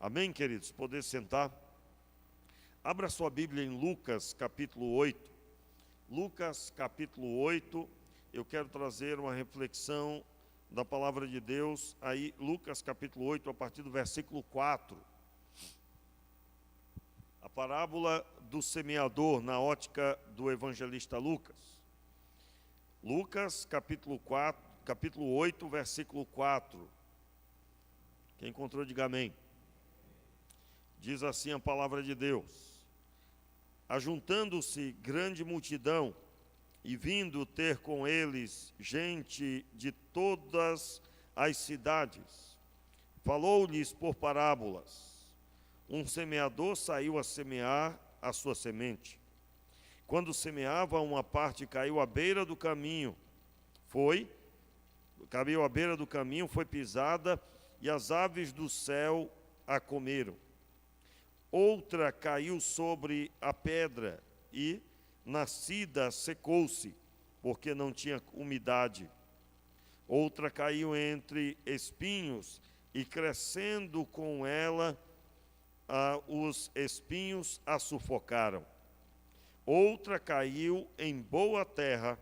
Amém, queridos? Poder sentar. Abra sua Bíblia em Lucas, capítulo 8. Lucas, capítulo 8, eu quero trazer uma reflexão da palavra de Deus. Aí, Lucas, capítulo 8, a partir do versículo 4. A parábola do semeador na ótica do evangelista Lucas. Lucas, capítulo 8, versículo 4. Quem encontrou, diga amém. Diz assim a palavra de Deus: ajuntando-se grande multidão e vindo ter com eles gente de todas as cidades, falou-lhes por parábolas. Um semeador saiu a semear a sua semente. Quando semeava, uma parte caiu à beira do caminho, foi pisada, e as aves do céu a comeram. Outra caiu sobre a pedra e, nascida, secou-se, porque não tinha umidade. Outra caiu entre espinhos e, crescendo com ela, os espinhos a sufocaram. Outra caiu em boa terra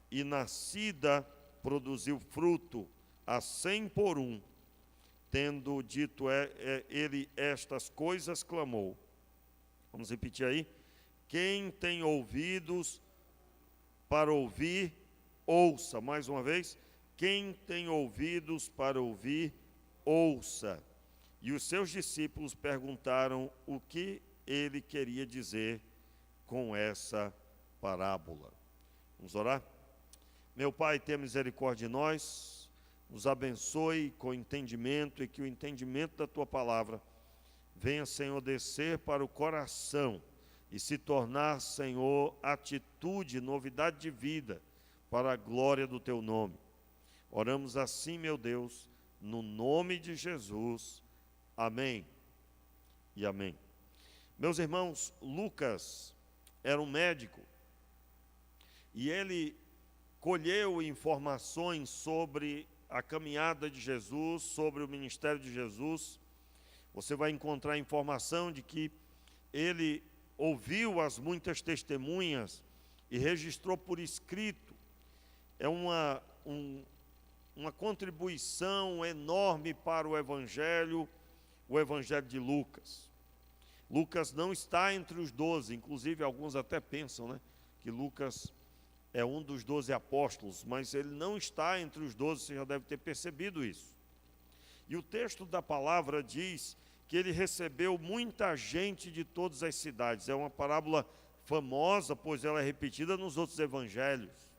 e, nascida, produziu fruto a 100 por um. Tendo dito ele estas coisas, clamou. Vamos repetir aí. Quem tem ouvidos para ouvir, ouça. Mais uma vez. Quem tem ouvidos para ouvir, ouça. E os seus discípulos perguntaram o que ele queria dizer com essa parábola. Vamos orar? Meu Pai, tenha misericórdia de nós. Nos abençoe com entendimento e que o entendimento da Tua palavra venha, Senhor, descer para o coração e se tornar, Senhor, atitude, novidade de vida para a glória do Teu nome. Oramos assim, meu Deus, no nome de Jesus. Amém e amém. Meus irmãos, Lucas era um médico e ele colheu informações sobre a caminhada de Jesus, sobre o ministério de Jesus. Você vai encontrar informação de que ele ouviu as muitas testemunhas e registrou por escrito. É uma contribuição enorme para o Evangelho de Lucas. Lucas não está entre os 12, inclusive alguns até pensam, que Lucas é um dos 12 apóstolos, mas ele não está entre os 12, você já deve ter percebido isso. E o texto da palavra diz que ele recebeu muita gente de todas as cidades. É uma parábola famosa, pois ela é repetida nos outros evangelhos.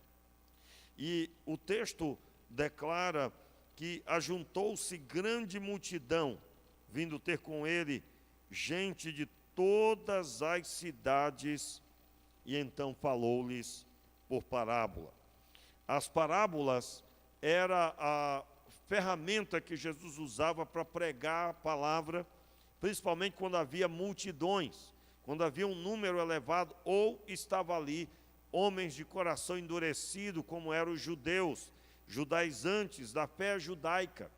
E o texto declara que ajuntou-se grande multidão, vindo ter com ele gente de todas as cidades, e então falou-lhes por parábola. As parábolas era a ferramenta que Jesus usava para pregar a palavra, principalmente quando havia multidões, quando havia um número elevado, ou estava ali homens de coração endurecido, como eram os judeus, judaizantes da fé judaica.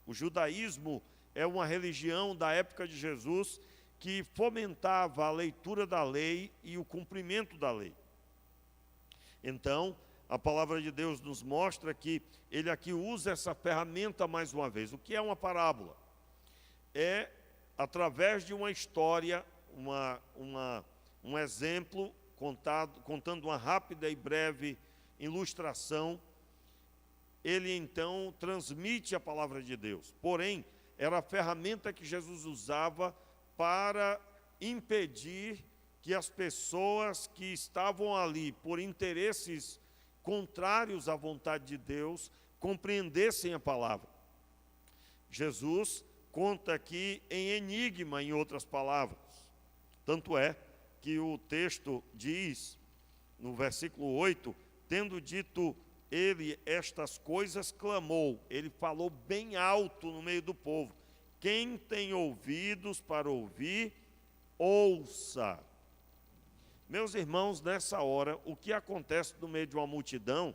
O judaísmo é uma religião da época de Jesus que fomentava a leitura da lei e o cumprimento da lei. Então, a palavra de Deus nos mostra que ele aqui usa essa ferramenta mais uma vez. O que é uma parábola? É, através de uma história, um exemplo, contando uma rápida e breve ilustração, ele então transmite a palavra de Deus. Porém, era a ferramenta que Jesus usava para impedir que as pessoas que estavam ali por interesses contrários à vontade de Deus compreendessem a palavra. Jesus conta aqui em enigma, em outras palavras. Tanto é que o texto diz, no versículo 8, tendo dito ele estas coisas, clamou. Ele falou bem alto no meio do povo. Quem tem ouvidos para ouvir, ouça. Meus irmãos, nessa hora, o que acontece no meio de uma multidão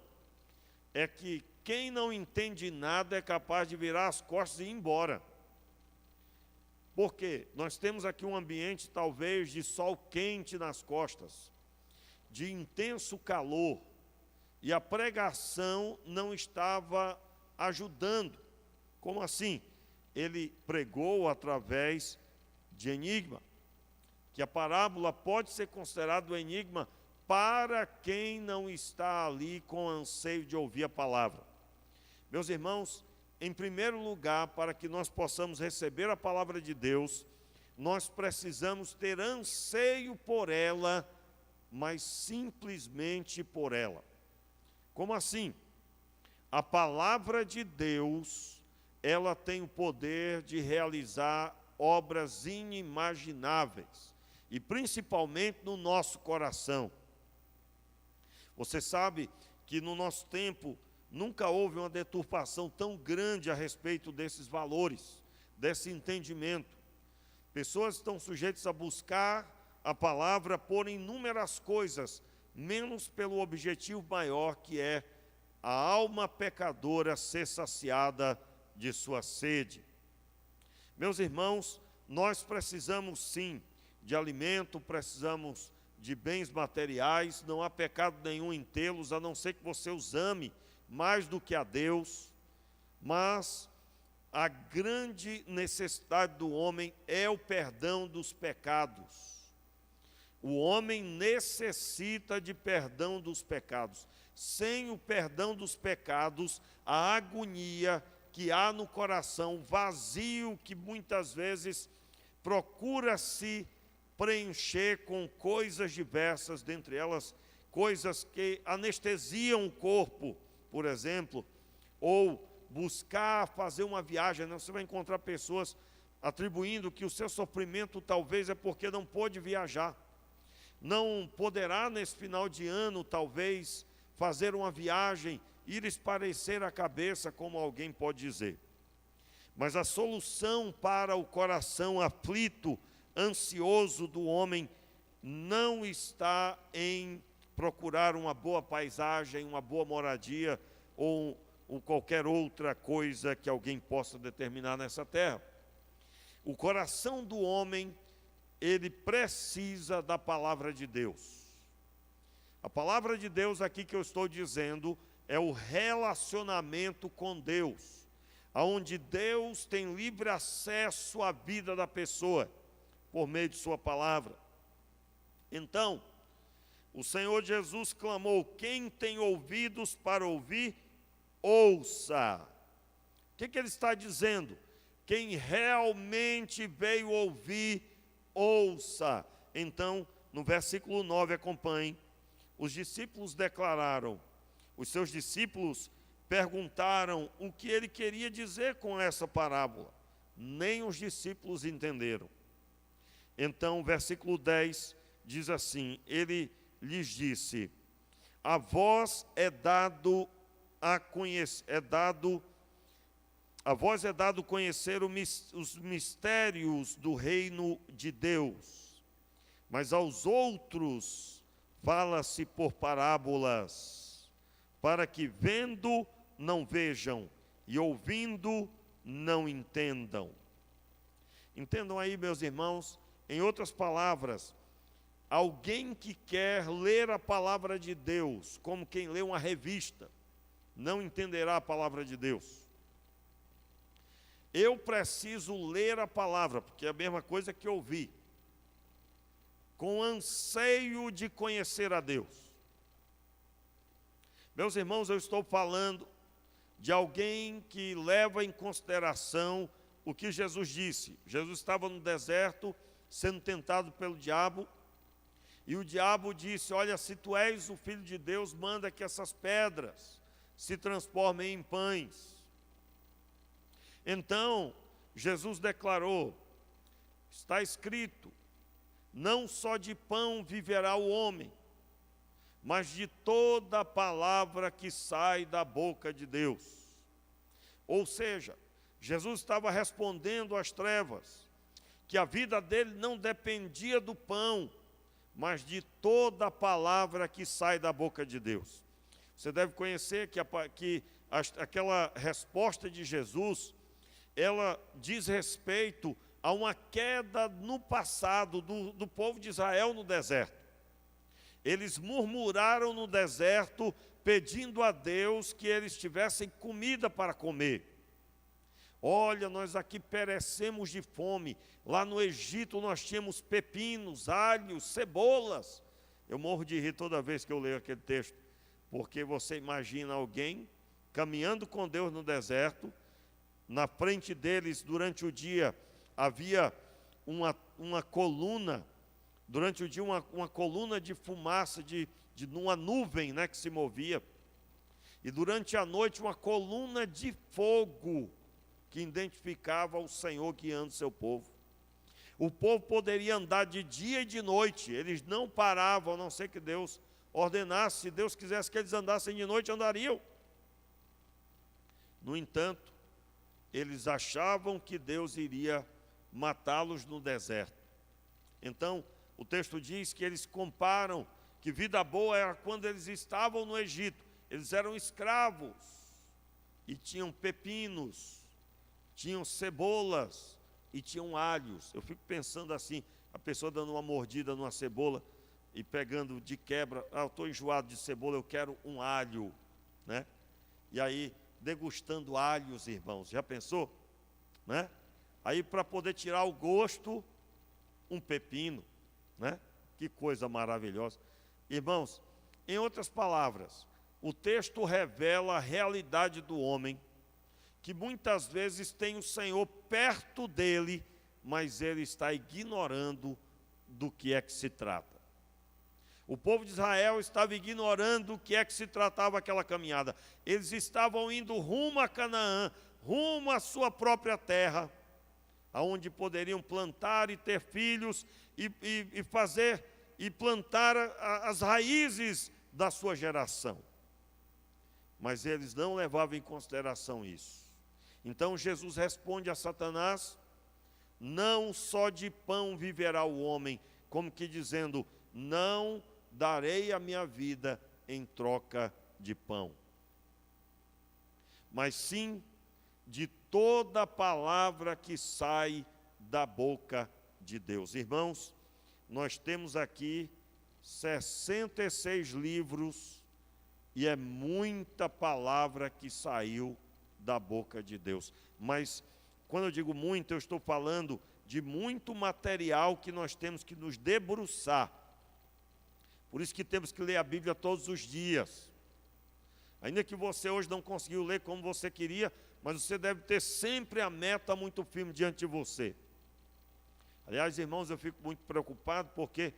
é que quem não entende nada é capaz de virar as costas e ir embora. Porque nós temos aqui um ambiente talvez de sol quente nas costas, de intenso calor, e a pregação não estava ajudando. Como assim? Ele pregou através de enigma, que a parábola pode ser considerada um enigma para quem não está ali com anseio de ouvir a palavra. Meus irmãos, em primeiro lugar, para que nós possamos receber a palavra de Deus, nós precisamos ter anseio por ela, mas simplesmente por ela. Como assim? A palavra de Deus, ela tem o poder de realizar obras inimagináveis, e principalmente no nosso coração. Você sabe que no nosso tempo nunca houve uma deturpação tão grande a respeito desses valores, desse entendimento. Pessoas estão sujeitas a buscar a palavra por inúmeras coisas, menos pelo objetivo maior, que é a alma pecadora ser saciada de sua sede. Meus irmãos, nós precisamos sim de alimento, precisamos de bens materiais, não há pecado nenhum em tê-los, a não ser que você os ame mais do que a Deus, mas a grande necessidade do homem é o perdão dos pecados. O homem necessita de perdão dos pecados. Sem o perdão dos pecados, a agonia que há no coração, o vazio que muitas vezes procura se preencher com coisas diversas, dentre elas coisas que anestesiam o corpo, por exemplo, ou buscar fazer uma viagem. Você vai encontrar pessoas atribuindo que o seu sofrimento talvez é porque não pôde viajar. Não poderá nesse final de ano, talvez, fazer uma viagem, ir esparecer a cabeça, como alguém pode dizer. Mas a solução para o coração aflito, ansioso do homem, não está em procurar uma boa paisagem, uma boa moradia ou qualquer outra coisa que alguém possa determinar nessa terra. O coração do homem, ele precisa da palavra de Deus. A palavra de Deus aqui que eu estou dizendo é o relacionamento com Deus, onde Deus tem livre acesso à vida da pessoa, por meio de sua palavra. Então, o Senhor Jesus clamou: quem tem ouvidos para ouvir, ouça. O que ele está dizendo? Quem realmente veio ouvir, ouça. Então, no versículo 9, acompanhe. Os discípulos declararam, os seus discípulos perguntaram o que ele queria dizer com essa parábola. Nem os discípulos entenderam. Então, o versículo 10 diz assim: ele lhes disse: a vós é dado conhecer os mistérios do reino de Deus, mas aos outros fala-se por parábolas, para que vendo não vejam e ouvindo não entendam. Entendam aí, meus irmãos, em outras palavras, alguém que quer ler a palavra de Deus, como quem lê uma revista, não entenderá a palavra de Deus. Eu preciso ler a palavra, porque é a mesma coisa que ouvir, com anseio de conhecer a Deus. Meus irmãos, eu estou falando de alguém que leva em consideração o que Jesus disse. Jesus estava no deserto, sendo tentado pelo diabo, e o diabo disse: olha, se tu és o Filho de Deus, manda que essas pedras se transformem em pães. Então, Jesus declarou: está escrito, não só de pão viverá o homem, mas de toda palavra que sai da boca de Deus. Ou seja, Jesus estava respondendo às trevas, que a vida dele não dependia do pão, mas de toda palavra que sai da boca de Deus. Você deve conhecer que aquela resposta de Jesus, ela diz respeito há uma queda no passado do povo de Israel no deserto. Eles murmuraram no deserto, pedindo a Deus que eles tivessem comida para comer. Olha, nós aqui perecemos de fome. Lá no Egito nós tínhamos pepinos, alhos, cebolas. Eu morro de rir toda vez que eu leio aquele texto, porque você imagina alguém caminhando com Deus no deserto, na frente deles durante o dia havia uma coluna, durante o dia uma coluna de fumaça, de uma nuvem, né, que se movia, e durante a noite uma coluna de fogo, que identificava o Senhor guiando seu povo. O povo poderia andar de dia e de noite, eles não paravam, a não ser que Deus ordenasse. Se Deus quisesse que eles andassem de noite, andariam. No entanto, eles achavam que Deus iria matá-los no deserto. Então, o texto diz que eles comparam que vida boa era quando eles estavam no Egito. Eles eram escravos e tinham pepinos, tinham cebolas e tinham alhos. Eu fico pensando assim, a pessoa dando uma mordida numa cebola e pegando de quebra, eu estou enjoado de cebola, eu quero um alho, né? E aí, degustando alhos, irmãos, já pensou? Né? Aí, para poder tirar o gosto, um pepino, né? Que coisa maravilhosa. Irmãos, em outras palavras, o texto revela a realidade do homem, que muitas vezes tem o Senhor perto dele, mas ele está ignorando do que é que se trata. O povo de Israel estava ignorando o que é que se tratava aquela caminhada. Eles estavam indo rumo a Canaã, rumo à sua própria terra, aonde poderiam plantar e ter filhos e fazer e plantar as raízes da sua geração. Mas eles não levavam em consideração isso. Então Jesus responde a Satanás: não só de pão viverá o homem, como que dizendo, não darei a minha vida em troca de pão, mas sim de toda palavra que sai da boca de Deus. Irmãos, nós temos aqui 66 livros e é muita palavra que saiu da boca de Deus. Mas quando eu digo muito, eu estou falando de muito material que nós temos que nos debruçar. Por isso que temos que ler a Bíblia todos os dias. Ainda que você hoje não conseguiu ler como você queria, mas você deve ter sempre a meta muito firme diante de você. Aliás, irmãos, eu fico muito preocupado porque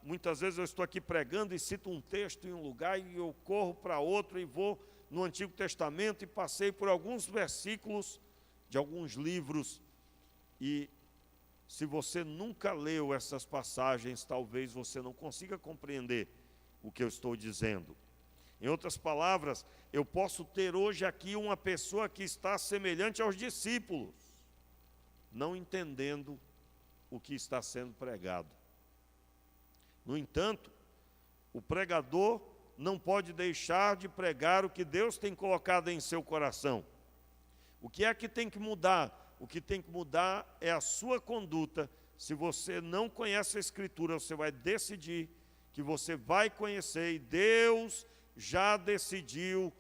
muitas vezes eu estou aqui pregando e cito um texto em um lugar e eu corro para outro e vou no Antigo Testamento e passei por alguns versículos de alguns livros, e se você nunca leu essas passagens, talvez você não consiga compreender o que eu estou dizendo. Em outras palavras, eu posso ter hoje aqui uma pessoa que está semelhante aos discípulos, não entendendo o que está sendo pregado. No entanto, o pregador não pode deixar de pregar o que Deus tem colocado em seu coração. O que é que tem que mudar? O que tem que mudar é a sua conduta. Se você não conhece a Escritura, você vai decidir que você vai conhecer, e Deus já decidiu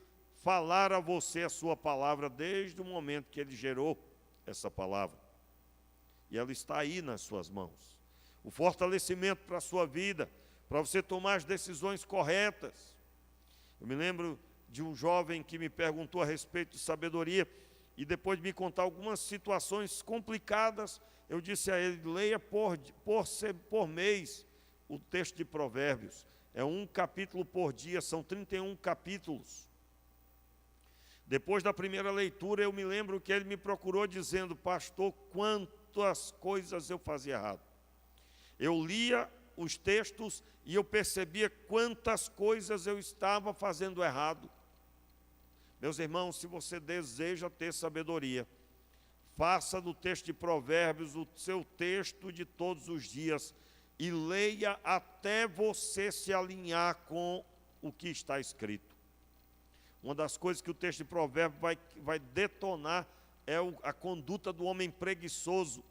falar a você a sua palavra desde o momento que Ele gerou essa palavra. E ela está aí nas suas mãos. O fortalecimento para a sua vida, para você tomar as decisões corretas. Eu me lembro de um jovem que me perguntou a respeito de sabedoria, e depois de me contar algumas situações complicadas, eu disse a ele: leia por mês o texto de Provérbios. É um capítulo por dia, são 31 capítulos. Depois da primeira leitura, eu me lembro que ele me procurou dizendo: pastor, quantas coisas eu fazia errado. Eu lia os textos e eu percebia quantas coisas eu estava fazendo errado. Meus irmãos, se você deseja ter sabedoria, faça do texto de Provérbios o seu texto de todos os dias e leia até você se alinhar com o que está escrito. Uma das coisas que o texto de Provérbios vai detonar é a conduta do homem preguiçoso.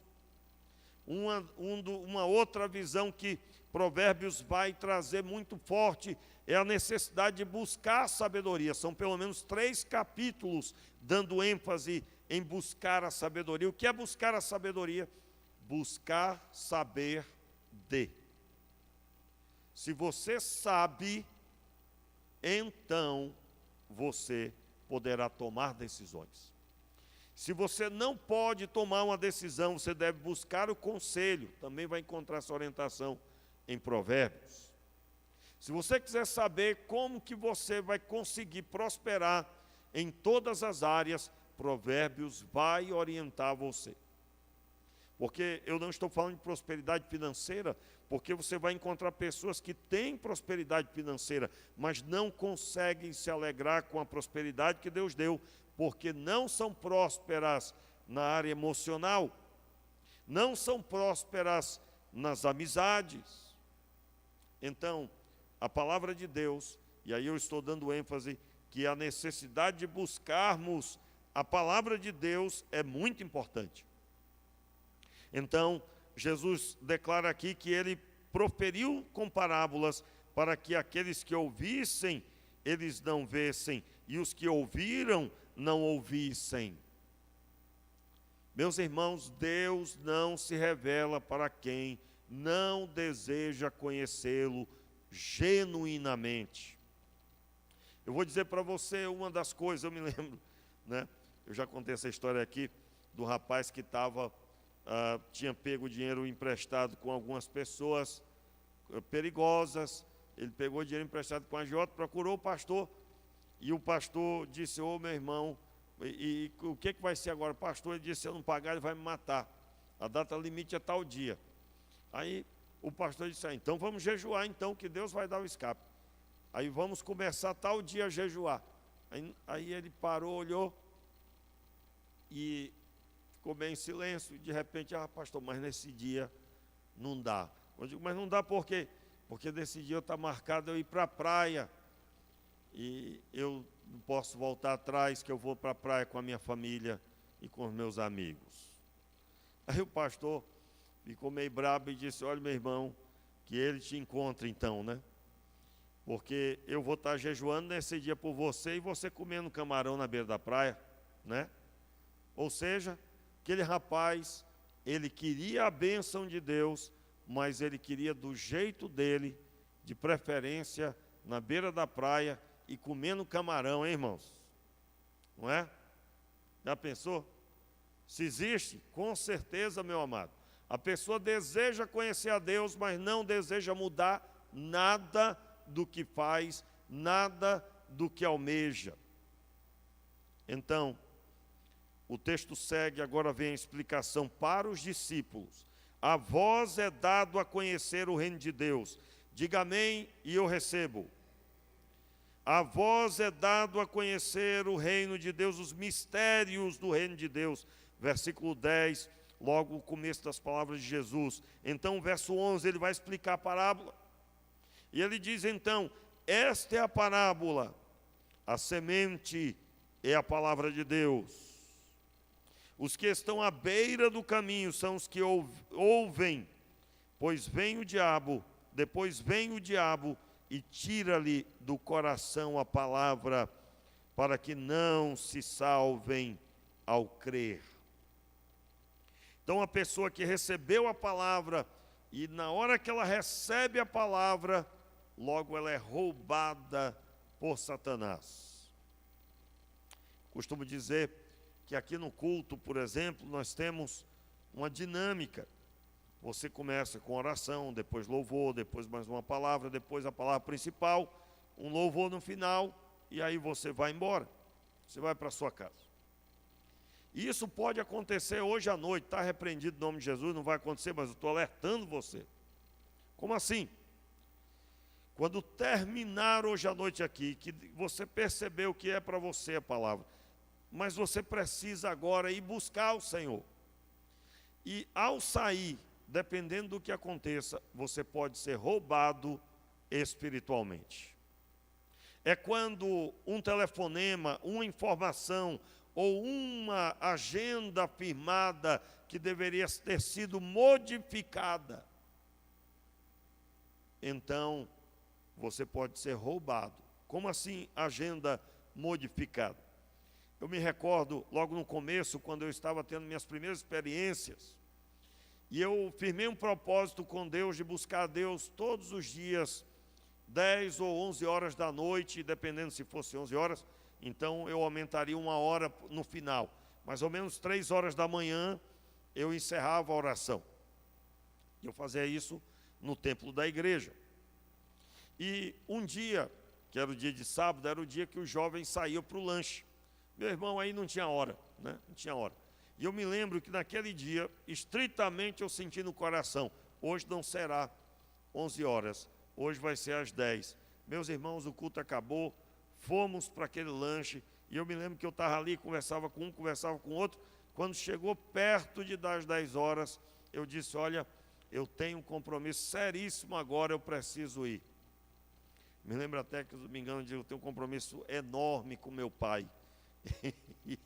Uma outra visão que Provérbios vai trazer muito forte é a necessidade de buscar sabedoria. São pelo menos 3 capítulos dando ênfase em buscar a sabedoria. O que é buscar a sabedoria? Buscar saber de. Se você sabe, então você poderá tomar decisões. Se você não pode tomar uma decisão, você deve buscar o conselho. Também vai encontrar essa orientação em Provérbios. Se você quiser saber como que você vai conseguir prosperar em todas as áreas, Provérbios vai orientar você. Porque eu não estou falando de prosperidade financeira, porque você vai encontrar pessoas que têm prosperidade financeira, mas não conseguem se alegrar com a prosperidade que Deus deu, porque não são prósperas na área emocional, não são prósperas nas amizades. Então, a palavra de Deus, e aí eu estou dando ênfase, que a necessidade de buscarmos a palavra de Deus é muito importante. Então, Jesus declara aqui que ele proferiu com parábolas para que aqueles que ouvissem, eles não vissem, e os que ouviram, não ouvissem. Meus irmãos, Deus não se revela para quem não deseja conhecê-lo genuinamente. Eu vou dizer para você uma das coisas, eu me lembro, né? Eu já contei essa história aqui, do rapaz que tinha pego dinheiro emprestado com algumas pessoas perigosas. Ele pegou dinheiro emprestado com a agiota, procurou o pastor, e o pastor disse: ô meu irmão, e o que vai ser agora? O pastor, ele disse: se eu não pagar, ele vai me matar, a data limite é tal dia. Aí o pastor disse: então vamos jejuar então, que Deus vai dar o escape. Aí vamos começar tal dia a jejuar. Aí ele parou, olhou e ficou bem em silêncio, e de repente: pastor, mas nesse dia não dá. Eu digo: mas não dá por quê? Porque nesse dia está marcado eu ir para a praia, e eu não posso voltar atrás, que eu vou para a praia com a minha família e com os meus amigos. Aí o pastor ficou meio bravo e disse: olha, meu irmão, que ele te encontre então, né? Porque eu vou estar jejuando nesse dia por você, e você comendo camarão na beira da praia, né? Ou seja, aquele rapaz, ele queria a bênção de Deus, mas ele queria do jeito dele, de preferência na beira da praia e comendo camarão, hein, irmãos? Não é? Já pensou? Se existe, com certeza, meu amado. A pessoa deseja conhecer a Deus, mas não deseja mudar nada do que faz, nada do que almeja. Então, o texto segue, agora vem a explicação para os discípulos. A vós é dado a conhecer o reino de Deus. Diga amém e eu recebo. A vós é dado a conhecer o reino de Deus, os mistérios do reino de Deus. Versículo 10, logo o começo das palavras de Jesus. Então, verso 11, ele vai explicar a parábola. E ele diz então: esta é a parábola, a semente é a palavra de Deus. Os que estão à beira do caminho são os que ouvem, pois vem o diabo, depois vem o diabo e tira-lhe do coração a palavra, para que não se salvem ao crer. Então a pessoa que recebeu a palavra, e na hora que ela recebe a palavra, logo ela é roubada por Satanás. Costumo dizer que aqui no culto, por exemplo, nós temos uma dinâmica. Você começa com oração, depois louvor, depois mais uma palavra, depois a palavra principal, um louvor no final, e aí você vai embora. Você vai para a sua casa. E isso pode acontecer hoje à noite, está repreendido em nome de Jesus, não vai acontecer, mas eu estou alertando você. Como assim? Quando terminar hoje à noite aqui, que você percebeu que é para você a palavra, mas você precisa agora ir buscar o Senhor. E ao sair, dependendo do que aconteça, você pode ser roubado espiritualmente. É quando um telefonema, uma informação ou uma agenda firmada que deveria ter sido modificada, então você pode ser roubado. Como assim agenda modificada? Eu me recordo, logo no começo, quando eu estava tendo minhas primeiras experiências, e eu firmei um propósito com Deus de buscar a Deus todos os dias, 10 ou 11 horas da noite, dependendo se fosse 11 horas, então eu aumentaria 1 hora no final. Mais ou menos 3 horas da manhã, eu encerrava a oração. Eu fazia isso no templo da igreja. E um dia, que era o dia de sábado, era o dia que os jovens saíam para o lanche. Meu irmão, aí não tinha hora, né? Não tinha hora. E eu me lembro que naquele dia, estritamente eu senti no coração, hoje não será 11 horas, hoje vai ser às 10. Meus irmãos, o culto acabou, fomos para aquele lanche, e eu me lembro que eu estava ali, conversava com um, conversava com outro. Quando chegou perto das 10 horas, eu disse, olha, eu tenho um compromisso seríssimo agora, eu preciso ir. Me lembro até que, se não me engano, eu tenho um compromisso enorme com meu pai. E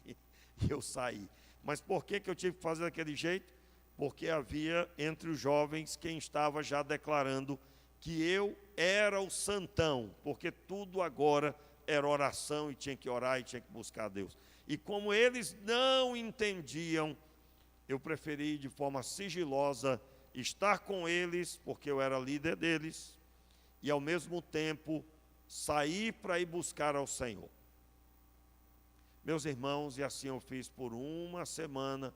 eu saí. Mas por que eu tive que fazer daquele jeito? Porque havia entre os jovens quem estava já declarando que eu era o santão, porque tudo agora era oração e tinha que orar e tinha que buscar a Deus. E como eles não entendiam, eu preferi de forma sigilosa estar com eles, porque eu era líder deles, e ao mesmo tempo sair para ir buscar ao Senhor. Meus irmãos, e assim eu fiz por 1 semana,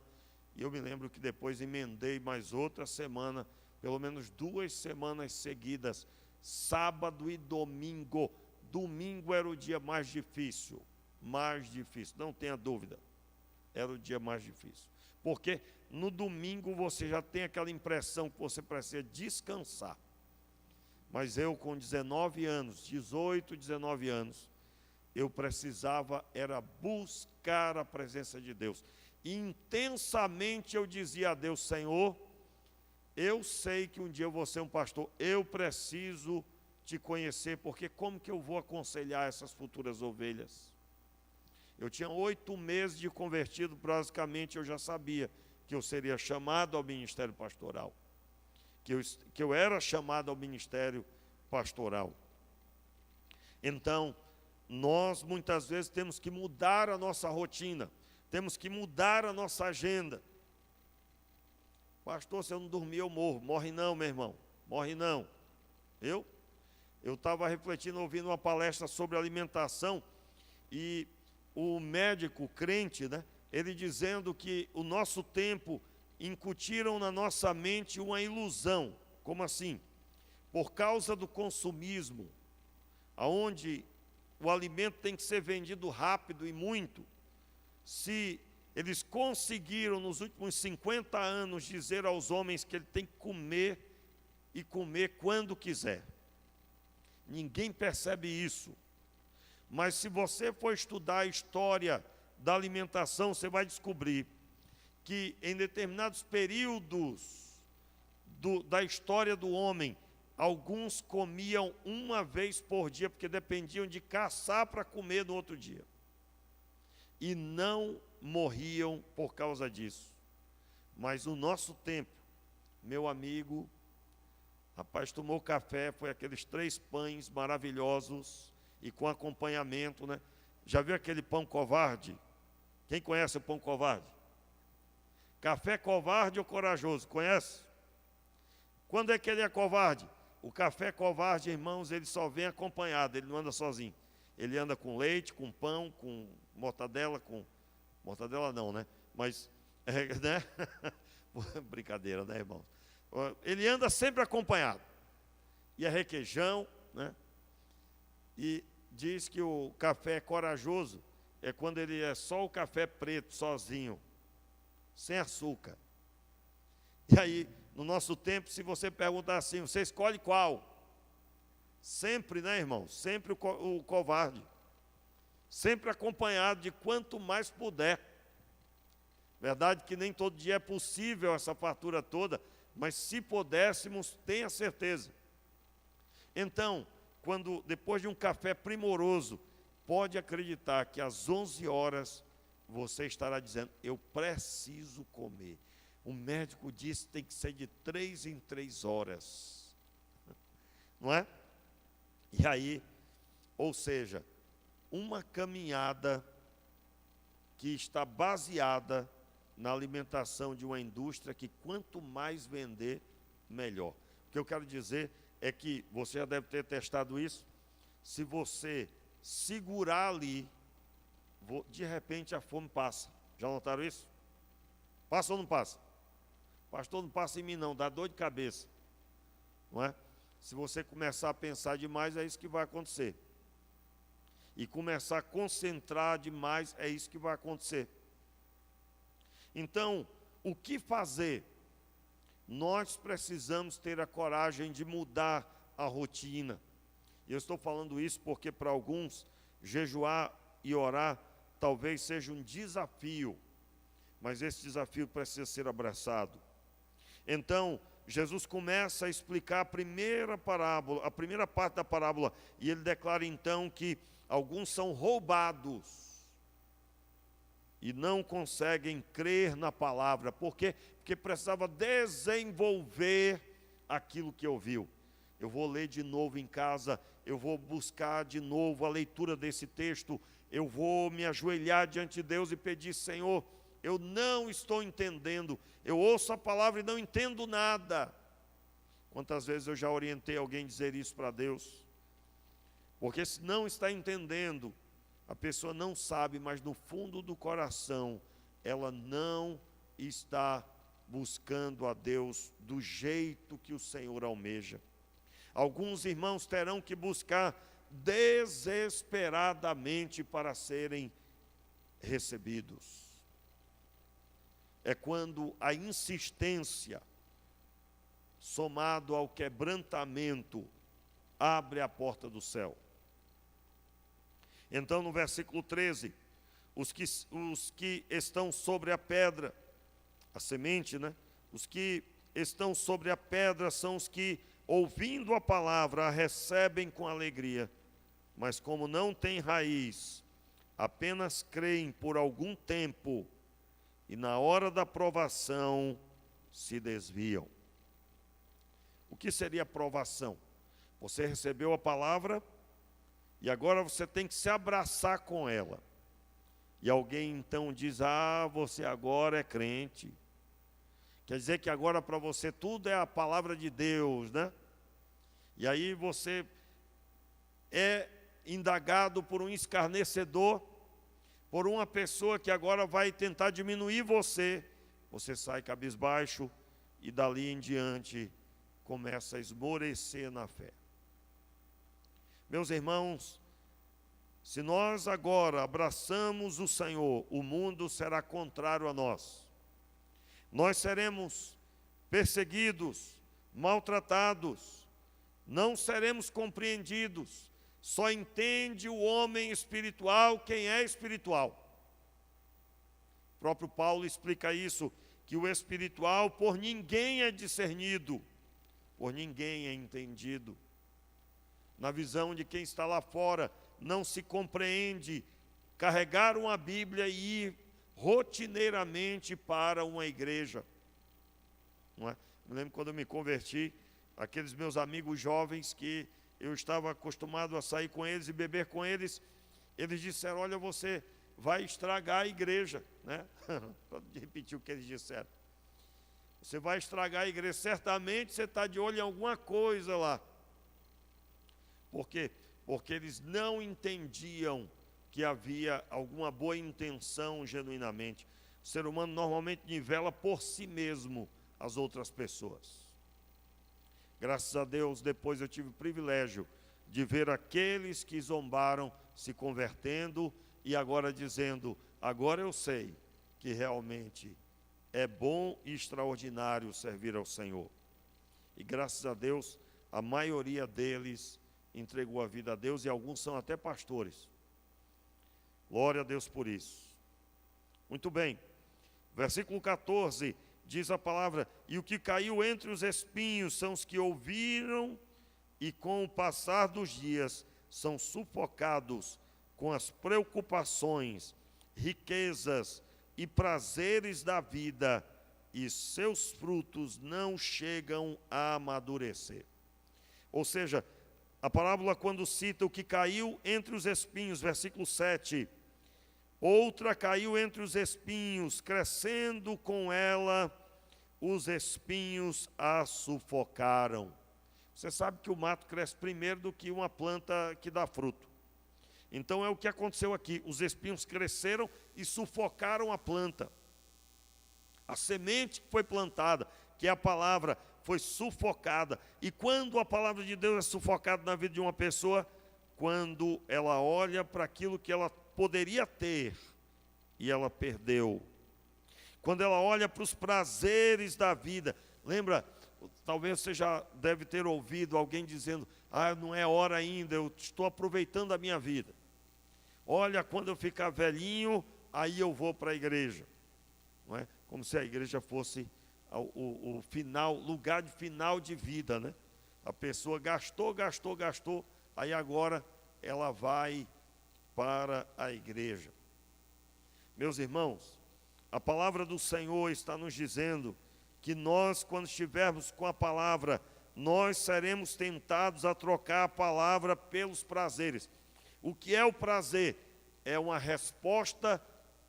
e eu me lembro que depois emendei mais outra semana, pelo menos 2 semanas seguidas, sábado e domingo. Domingo era o dia mais difícil, não tenha dúvida, era o dia mais difícil. Porque no domingo você já tem aquela impressão que você precisa descansar. Mas eu com 19 anos, 18, 19 anos, eu precisava era buscar a presença de Deus. Intensamente eu dizia a Deus, Senhor, eu sei que um dia eu vou ser um pastor, eu preciso te conhecer, porque como que eu vou aconselhar essas futuras ovelhas? Eu tinha 8 meses de convertido, basicamente eu já sabia que eu seria chamado ao ministério pastoral, que eu era chamado ao ministério pastoral. Então, nós muitas vezes temos que mudar a nossa rotina, temos que mudar a nossa agenda. Pastor, se eu não dormir eu morro. Morre não, meu irmão, morre não. Eu estava refletindo, ouvindo uma palestra sobre alimentação, e o médico crente, né, ele dizendo que o nosso tempo incutiram na nossa mente uma ilusão. Como assim? Por causa do consumismo, aonde o alimento tem que ser vendido rápido e muito. Se eles conseguiram nos últimos 50 anos dizer aos homens que ele tem que comer e comer quando quiser. Ninguém percebe isso. Mas se você for estudar a história da alimentação, você vai descobrir que em determinados períodos da história do homem, alguns comiam 1 vez por dia, porque dependiam de caçar para comer no outro dia. E não morriam por causa disso. Mas o nosso tempo, meu amigo, rapaz, tomou café, foi aqueles 3 pães maravilhosos e com acompanhamento, né? Já viu aquele pão covarde? Quem conhece o pão covarde? Café covarde ou corajoso, conhece? Quando é que ele é covarde? O café covarde, irmãos, ele só vem acompanhado, ele não anda sozinho. Ele anda com leite, com pão, com mortadela, mortadela não, né? Mas, né? Brincadeira, né, irmão? Ele anda sempre acompanhado. E é requeijão, né? E diz que o café corajoso é quando ele é só o café preto, sozinho, sem açúcar. E aí, no nosso tempo, se você perguntar assim, você escolhe qual? Sempre, né, irmão? Sempre o covarde. Sempre acompanhado de quanto mais puder. Verdade que nem todo dia é possível essa fartura toda, mas se pudéssemos, tenha certeza. Então, depois de um café primoroso, pode acreditar que às 11 horas você estará dizendo, eu preciso comer. O médico disse que tem que ser de 3 em 3 horas. Não é? E aí, ou seja, uma caminhada que está baseada na alimentação de uma indústria que quanto mais vender, melhor. O que eu quero dizer é que você já deve ter testado isso. Se você segurar ali, de repente a fome passa. Já notaram isso? Passa ou não passa? Pastor, não passa em mim não, dá dor de cabeça. Não é? Se você começar a pensar demais, é isso que vai acontecer. E começar a concentrar demais, é isso que vai acontecer. Então, o que fazer? Nós precisamos ter a coragem de mudar a rotina. Eu estou falando isso porque para alguns, jejuar e orar talvez seja um desafio, mas esse desafio precisa ser abraçado. Então, Jesus começa a explicar a primeira parábola, a primeira parte da parábola, e ele declara então que alguns são roubados e não conseguem crer na palavra. Por quê? Porque precisava desenvolver aquilo que ouviu. Eu vou ler de novo em casa, eu vou buscar de novo a leitura desse texto, eu vou me ajoelhar diante de Deus e pedir: Senhor, eu não estou entendendo, eu ouço a palavra e não entendo nada. Quantas vezes eu já orientei alguém a dizer isso para Deus? Porque se não está entendendo, a pessoa não sabe, mas no fundo do coração, ela não está buscando a Deus do jeito que o Senhor almeja. Alguns irmãos terão que buscar desesperadamente para serem recebidos. É quando a insistência, somado ao quebrantamento, abre a porta do céu. Então, no versículo 13, os que estão sobre a pedra, a semente, né? Os que estão sobre a pedra são os que, ouvindo a palavra, a recebem com alegria, mas como não têm raiz, apenas creem por algum tempo, e na hora da provação se desviam. O que seria provação? Você recebeu a palavra e agora você tem que se abraçar com ela. E alguém então diz: ah, você agora é crente. Quer dizer que agora para você tudo é a palavra de Deus, né? E aí você é indagado por um escarnecedor, por uma pessoa que agora vai tentar diminuir você. Você sai cabisbaixo e dali em diante começa a esmorecer na fé. Meus irmãos, se nós agora abraçamos o Senhor, o mundo será contrário a nós. Nós seremos perseguidos, maltratados, não seremos compreendidos. Só entende o homem espiritual quem é espiritual. O próprio Paulo explica isso, que o espiritual por ninguém é discernido, por ninguém é entendido. Na visão de quem está lá fora, não se compreende carregar uma Bíblia e ir rotineiramente para uma igreja. Não é? Me lembro quando eu me converti, aqueles meus amigos jovens que eu estava acostumado a sair com eles e beber com eles, eles disseram: olha, você vai estragar a igreja, né? Para repetir o que eles disseram. Você vai estragar a igreja, certamente você está de olho em alguma coisa lá. Por quê? Porque eles não entendiam que havia alguma boa intenção genuinamente. O ser humano normalmente nivela por si mesmo as outras pessoas. Graças a Deus, depois eu tive o privilégio de ver aqueles que zombaram se convertendo e agora dizendo: agora eu sei que realmente é bom e extraordinário servir ao Senhor. E graças a Deus, a maioria deles entregou a vida a Deus e alguns são até pastores. Glória a Deus por isso. Muito bem. Versículo 14, diz a palavra: e o que caiu entre os espinhos são os que ouviram e com o passar dos dias são sufocados com as preocupações, riquezas e prazeres da vida e seus frutos não chegam a amadurecer. Ou seja, a parábola quando cita o que caiu entre os espinhos, versículo 7, outra caiu entre os espinhos, crescendo com ela, os espinhos a sufocaram. Você sabe que o mato cresce primeiro do que uma planta que dá fruto. Então é o que aconteceu aqui, os espinhos cresceram e sufocaram a planta. A semente que foi plantada, que é a palavra, foi sufocada. E quando a palavra de Deus é sufocada na vida de uma pessoa, quando ela olha para aquilo que ela poderia ter e ela perdeu. Quando ela olha para os prazeres da vida. Lembra, talvez você já deve ter ouvido alguém dizendo: não é hora ainda, eu estou aproveitando a minha vida. Olha, quando eu ficar velhinho, aí eu vou para a igreja. Não é? Como se a igreja fosse o final, lugar de final de vida, né? A pessoa gastou, aí agora ela vai para a igreja. Meus irmãos, a palavra do Senhor está nos dizendo que nós, quando estivermos com a palavra, nós seremos tentados a trocar a palavra pelos prazeres. O que é o prazer? É uma resposta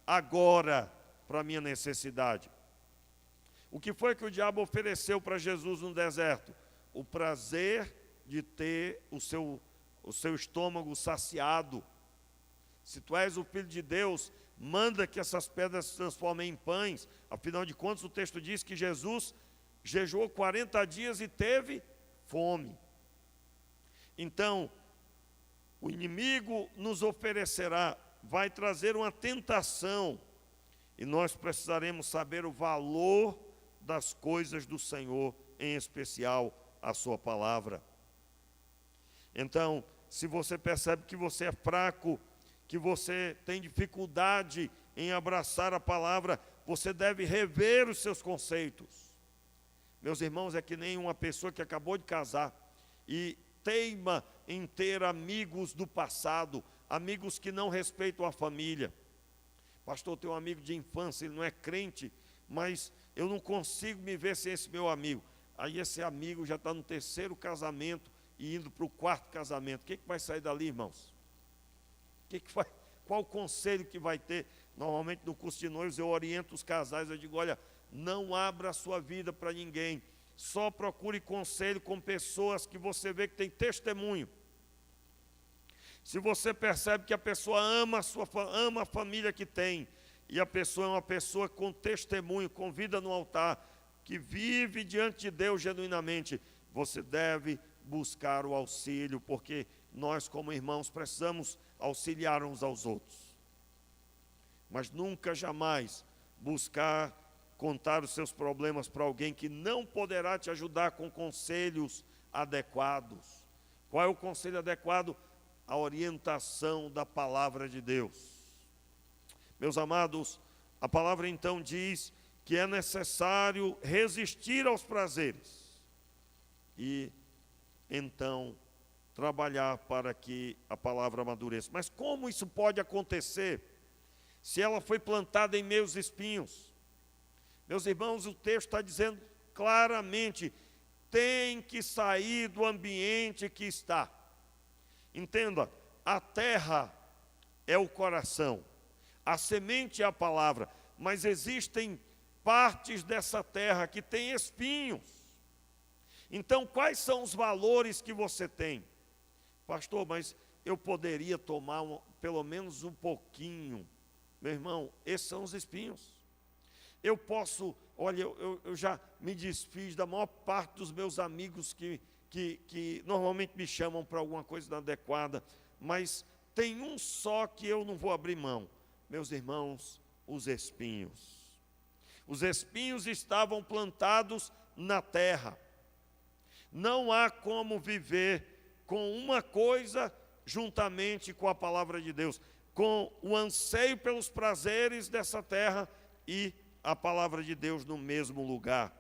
agora para a minha necessidade. O que foi que o diabo ofereceu para Jesus no deserto? O prazer de ter o seu estômago saciado. Se tu és o Filho de Deus, manda que essas pedras se transformem em pães. Afinal de contas, o texto diz que Jesus jejuou 40 dias e teve fome. Então, o inimigo nos oferecerá, vai trazer uma tentação, e nós precisaremos saber o valor das coisas do Senhor, em especial a sua palavra. Então, se você percebe que você é fraco, que você tem dificuldade em abraçar a palavra, você deve rever os seus conceitos. Meus irmãos, é que nem uma pessoa que acabou de casar e teima em ter amigos do passado, amigos que não respeitam a família. Pastor, eu tenho um amigo de infância, ele não é crente, mas eu não consigo me ver sem esse meu amigo. Aí esse amigo já está no 3º casamento e indo para o 4º casamento. O que vai sair dali, irmãos? Qual o conselho que vai ter? Normalmente no curso de noivos eu oriento os casais, eu digo: olha, não abra a sua vida para ninguém, só procure conselho com pessoas que você vê que tem testemunho. Se você percebe que a pessoa ama a família que tem, e a pessoa é uma pessoa com testemunho, com vida no altar, que vive diante de Deus genuinamente, você deve buscar o auxílio, porque nós como irmãos precisamos auxiliar uns aos outros. Mas nunca, jamais buscar contar os seus problemas para alguém que não poderá te ajudar com conselhos adequados. Qual é o conselho adequado? A orientação da palavra de Deus. Meus amados, a palavra então diz que é necessário resistir aos prazeres e então trabalhar para que a palavra amadureça. Mas como isso pode acontecer se ela foi plantada em meio aos espinhos? Meus irmãos, o texto está dizendo claramente: tem que sair do ambiente que está. Entenda, a terra é o coração, a semente é a palavra, mas existem partes dessa terra que têm espinhos. Então, quais são os valores que você tem? Pastor, mas eu poderia tomar pelo menos um pouquinho. Meu irmão, esses são os espinhos. Eu posso, olha, eu já me desfiz da maior parte dos meus amigos que normalmente me chamam para alguma coisa inadequada, mas tem um só que eu não vou abrir mão. Meus irmãos, os espinhos. Os espinhos estavam plantados na terra. Não há como viver com uma coisa juntamente com a palavra de Deus, com o anseio pelos prazeres dessa terra e a palavra de Deus no mesmo lugar.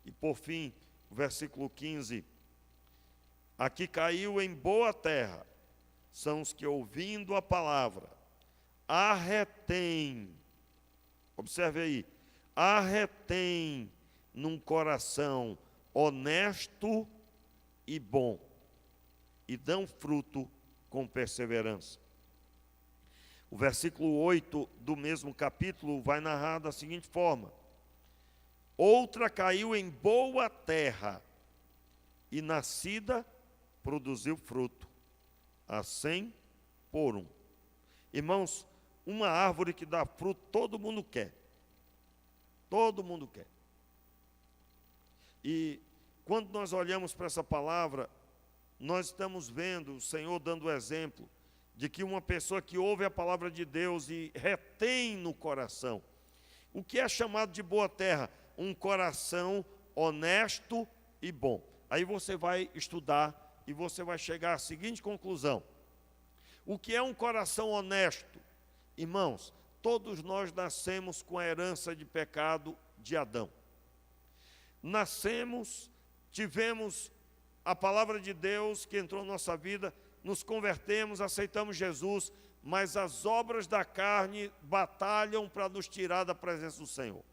E por fim, versículo 15: aqui caiu em boa terra, são os que ouvindo a palavra, a retém. Observe aí, a retém num coração honesto e bom, e dão fruto com perseverança. O versículo 8 do mesmo capítulo vai narrar da seguinte forma: outra caiu em boa terra, e nascida produziu fruto, a 100 por 1. Irmãos, uma árvore que dá fruto, todo mundo quer. Todo mundo quer. E quando nós olhamos para essa palavra, nós estamos vendo o Senhor dando o exemplo de que uma pessoa que ouve a palavra de Deus e retém no coração. O que é chamado de boa terra? Um coração honesto e bom. Aí você vai estudar e você vai chegar à seguinte conclusão: o que é um coração honesto? Irmãos, todos nós nascemos com a herança de pecado de Adão. Nascemos, tivemos a palavra de Deus que entrou na nossa vida, nos convertemos, aceitamos Jesus, mas as obras da carne batalham para nos tirar da presença do Senhor.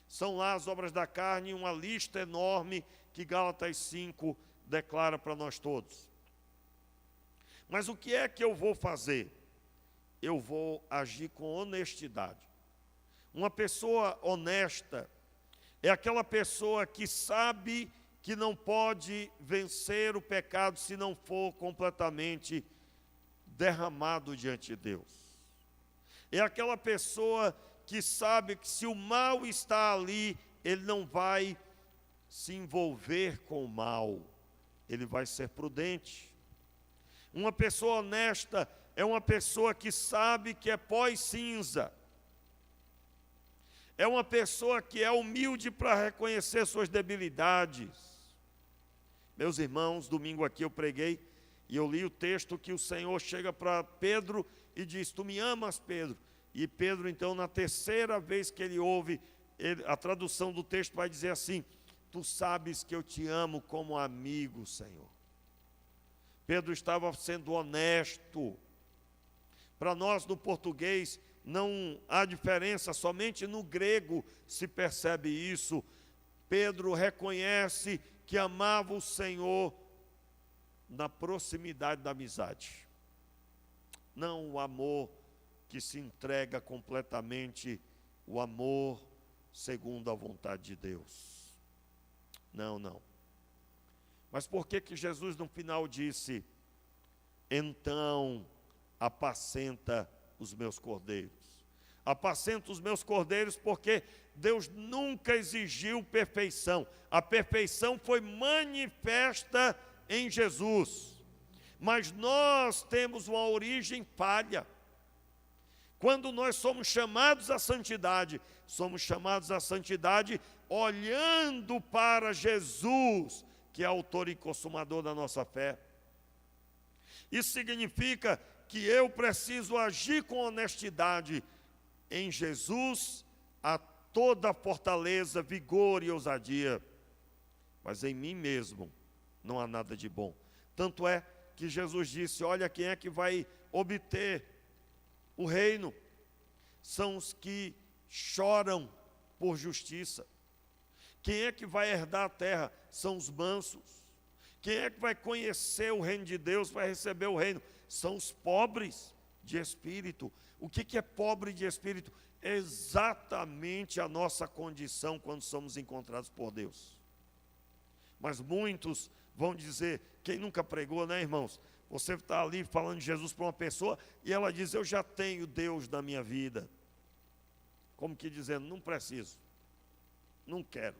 São lá as obras da carne, uma lista enorme que Gálatas 5 declara para nós todos. Mas o que é que eu vou fazer? Eu vou agir com honestidade. Uma pessoa honesta é aquela pessoa que sabe que não pode vencer o pecado se não for completamente derramado diante de Deus. É aquela pessoa que sabe que se o mal está ali, ele não vai se envolver com o mal, ele vai ser prudente. Uma pessoa honesta é uma pessoa que sabe que é pó e cinza. É uma pessoa que é humilde para reconhecer suas debilidades. Meus irmãos, domingo aqui eu preguei e eu li o texto que o Senhor chega para Pedro e diz: tu me amas, Pedro? E Pedro, então, na terceira vez que ele ouve, a tradução do texto vai dizer assim: tu sabes que eu te amo como amigo, Senhor. Pedro estava sendo honesto. Para nós, no português, não há diferença, somente no grego se percebe isso. Pedro reconhece que amava o Senhor na proximidade da amizade. Não o amor que se entrega completamente, o amor segundo a vontade de Deus. Não, não. Mas por que que Jesus no final disse: então apacenta os meus cordeiros? Apacenta os meus cordeiros porque Deus nunca exigiu perfeição. A perfeição foi manifesta em Jesus. Mas nós temos uma origem falha. Quando nós somos chamados à santidade, somos chamados à santidade olhando para Jesus, que é autor e consumador da nossa fé. Isso significa que eu preciso agir com honestidade. Em Jesus há toda a fortaleza, vigor e ousadia, mas em mim mesmo não há nada de bom. Tanto é que Jesus disse: olha, quem é que vai obter o reino? São os que choram por justiça. Quem é que vai herdar a terra? São os mansos. Quem é que vai conhecer o reino de Deus, vai receber o reino? São os pobres de espírito. O que é pobre de espírito? É exatamente a nossa condição quando somos encontrados por Deus. Mas muitos vão dizer, quem nunca pregou, né, irmãos? Você está ali falando de Jesus para uma pessoa e ela diz: eu já tenho Deus na minha vida. Como que dizendo: não preciso, não quero.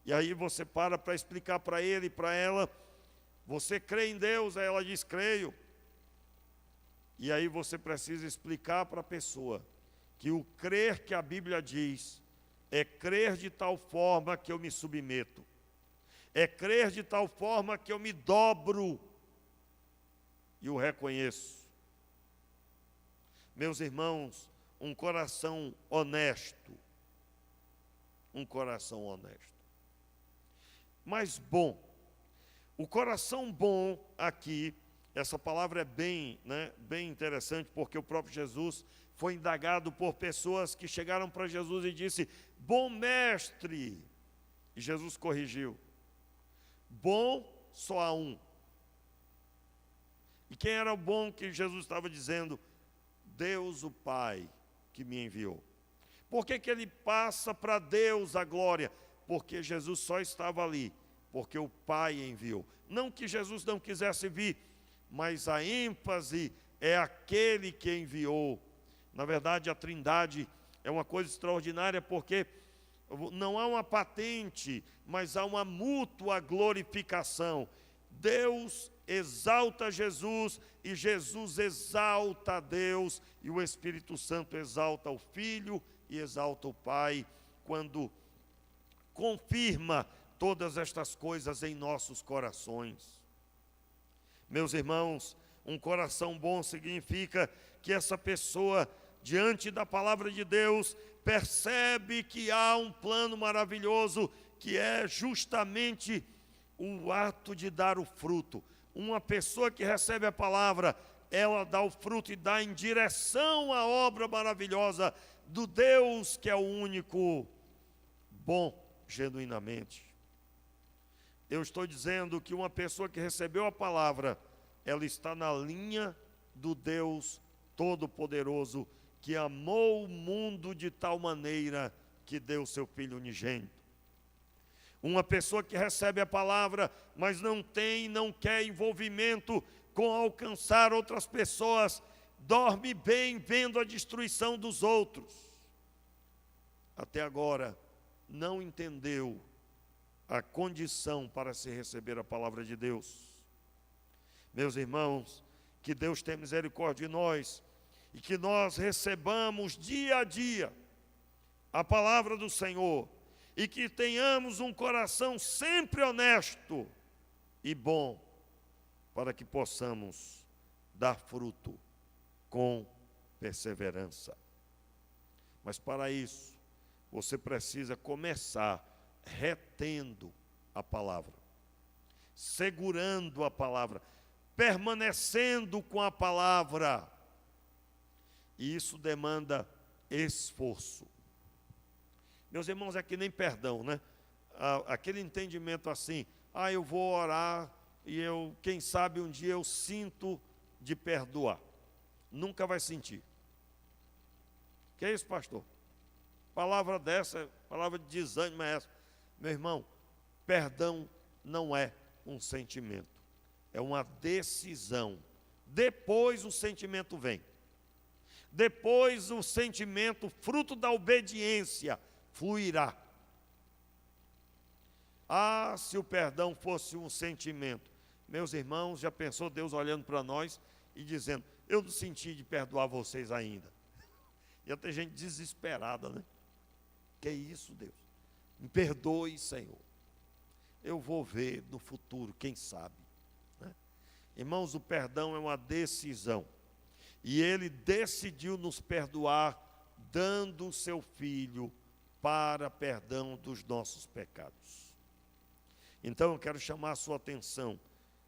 E aí você para explicar para ele e para ela: você crê em Deus? Aí ela diz: creio. E aí você precisa explicar para a pessoa que o crer que a Bíblia diz é crer de tal forma que eu me submeto, é crer de tal forma que eu me dobro e o reconheço. Meus irmãos, um coração honesto, mas bom. O coração bom aqui Essa palavra é bem interessante, porque o próprio Jesus foi indagado por pessoas que chegaram para Jesus e disse: bom mestre. E Jesus corrigiu: bom só há um. E quem era o bom que Jesus estava dizendo? Deus o Pai que me enviou. Por que ele passa para Deus a glória? Porque Jesus só estava ali, porque o Pai enviou. Não que Jesus não quisesse vir, mas a ênfase é aquele que enviou. Na verdade, a Trindade é uma coisa extraordinária, porque não há uma patente, mas há uma mútua glorificação. Deus exalta Jesus, e Jesus exalta a Deus, e o Espírito Santo exalta o Filho e exalta o Pai, quando confirma todas estas coisas em nossos corações. Meus irmãos, um coração bom significa que essa pessoa, diante da palavra de Deus, percebe que há um plano maravilhoso, que é justamente o ato de dar o fruto. Uma pessoa que recebe a palavra, ela dá o fruto e dá em direção à obra maravilhosa do Deus que é o único bom, genuinamente. Eu estou dizendo que uma pessoa que recebeu a palavra, ela está na linha do Deus Todo-Poderoso, que amou o mundo de tal maneira que deu seu Filho unigênito. Uma pessoa que recebe a palavra, mas não quer envolvimento com alcançar outras pessoas, dorme bem vendo a destruição dos outros. Até agora, não entendeu a condição para se receber a palavra de Deus. Meus irmãos, que Deus tenha misericórdia de nós, e que nós recebamos dia a dia a palavra do Senhor, e que tenhamos um coração sempre honesto e bom, para que possamos dar fruto com perseverança. Mas para isso, você precisa começar retendo a palavra, segurando a palavra, permanecendo com a palavra. E isso demanda esforço. Meus irmãos, é que nem perdão, né? Aquele entendimento assim: eu vou orar e quem sabe um dia eu sinto de perdoar. Nunca vai sentir. Que é isso, pastor? Palavra dessa, palavra de desânimo é essa. Meu irmão, perdão não é um sentimento, é uma decisão. Depois o sentimento vem. Depois o sentimento, fruto da obediência, fluirá. Se o perdão fosse um sentimento, meus irmãos, já pensou Deus olhando para nós e dizendo: eu não senti de perdoar vocês ainda? Ia ter gente desesperada, né? Que isso, Deus? Me perdoe, Senhor. Eu vou ver no futuro, quem sabe, né? Irmãos, o perdão é uma decisão. E Ele decidiu nos perdoar, dando o seu Filho para perdão dos nossos pecados. Então eu quero chamar a sua atenção.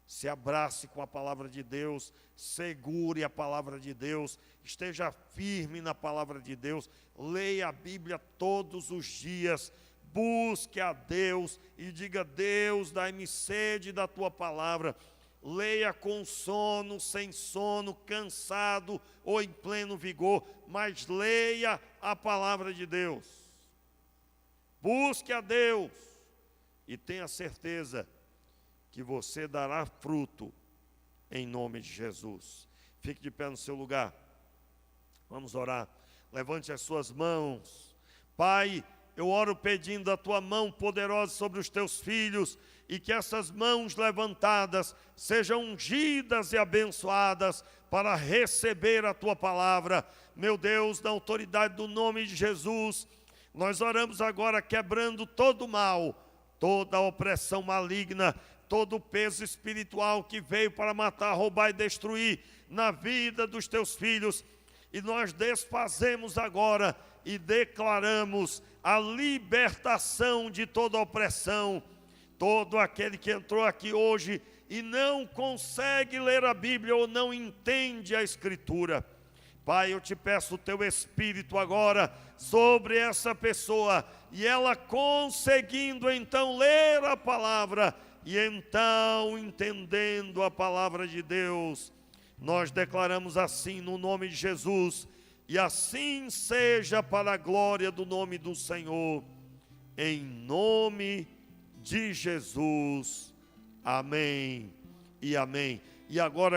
Se abrace com a palavra de Deus, segure a palavra de Deus, esteja firme na palavra de Deus, leia a Bíblia todos os dias, busque a Deus e diga: Deus, dai-me sede da tua palavra. Leia com sono, sem sono, cansado ou em pleno vigor, mas leia a palavra de Deus. Busque a Deus e tenha certeza que você dará fruto em nome de Jesus. Fique de pé no seu lugar. Vamos orar. Levante as suas mãos. Pai, eu oro pedindo a tua mão poderosa sobre os teus filhos, e que essas mãos levantadas sejam ungidas e abençoadas para receber a tua palavra. Meu Deus, na autoridade do nome de Jesus, nós oramos agora quebrando todo o mal, toda a opressão maligna, todo o peso espiritual que veio para matar, roubar e destruir na vida dos teus filhos. E nós desfazemos agora e declaramos a libertação de toda opressão, todo aquele que entrou aqui hoje e não consegue ler a Bíblia ou não entende a Escritura. Pai, eu te peço o teu Espírito agora sobre essa pessoa, e ela conseguindo então ler a palavra, e então entendendo a palavra de Deus, nós declaramos assim no nome de Jesus, e assim seja para a glória do nome do Senhor, em nome de Jesus, amém e amém. E agora